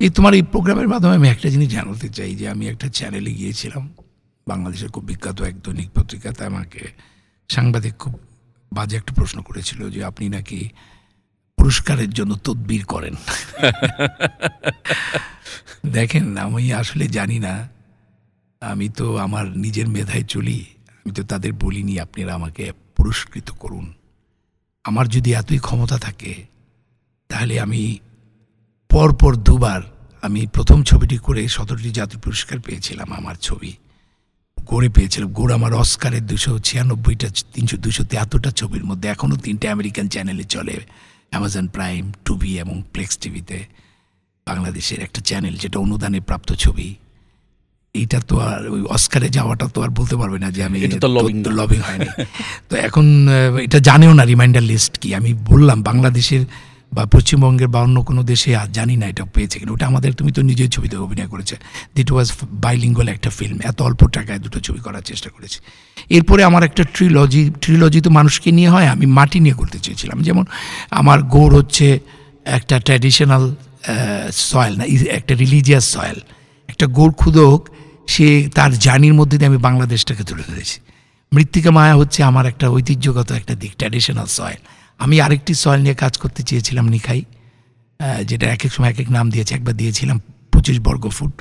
এই তোমার এই প্রোগ্রামের মাধ্যমে আমি একটা জিনিস জানাতে চাই যে আমি একটা চ্যানেলে গিয়েছিলাম, বাংলাদেশের খুব বিখ্যাত এক দৈনিক পত্রিকাতে আমাকে সাংবাদিক খুব বাজে একটা প্রশ্ন করেছিল যে আপনি নাকি পুরস্কারের জন্য তদবির করেন। দেখেন, আমি আসলে জানি না, আমি তো আমার নিজের মেধায় চলি। আমি তো তাদের বলিনি আপনারা আমাকে পুরস্কৃত করুন। আমার যদি এতই ক্ষমতা থাকে তাহলে আমি পরপর দুবার, আমি প্রথম ছবিটি করে 17টি জাতীয় পুরস্কার পেয়েছিলাম, আমার ছবি গড়ে পেয়েছিলাম। গড়ে আমার অস্কারের 296টা 273টা ছবির মধ্যে এখনও 3টে আমেরিকান চ্যানেলে চলে, অ্যামাজন প্রাইম, টুবি এবং প্লেক্স টিভিতে। বাংলাদেশের একটা চ্যানেল যেটা অনুদানে প্রাপ্ত ছবি, এইটা তো আর ওই অস্কারে যাওয়াটা তো আর বলতে পারবে না যে আমি লবিং হয়নি। তো এখন এটা জানেও না রিমাইন্ডার লিস্ট কি। আমি বললাম বাংলাদেশের বা পশ্চিমবঙ্গের বা অন্য কোনো দেশে আর জানি না এটা পেয়েছে কিনা। ওটা আমাদের, তুমি তো নিজের ছবিতে অভিনয় করেছে, দিট ওয়াজ বাইলিঙ্গুয়াল একটা ফিল্ম, এত অল্প টাকায় দুটো ছবি করার চেষ্টা করেছি। এরপরে আমার একটা ট্রিলজি তো মানুষকে নিয়ে হয়, আমি মাটি নিয়ে করতে চেয়েছিলাম। যেমন আমার গৌড় হচ্ছে একটা ট্র্যাডিশনাল সয়েল না, একটা রিলিজিয়াস সয়েল। একটা গৌড় খুদক, সে তার জার্নির মধ্যে দিয়ে আমি বাংলাদেশটাকে তুলে ধরেছি। মৃত্তিকা মায়া হচ্ছে আমার একটা ঐতিহ্যগত একটা দিক, ট্র্যাডিশনাল সয়েল। আমি আরেকটি সয়েল নিয়ে কাজ করতে চেয়েছিলাম, নিখাই, যেটা এক এক সময় এক এক নাম দিয়েছে। একবার দিয়েছিলাম 25 বর্গ ফুট,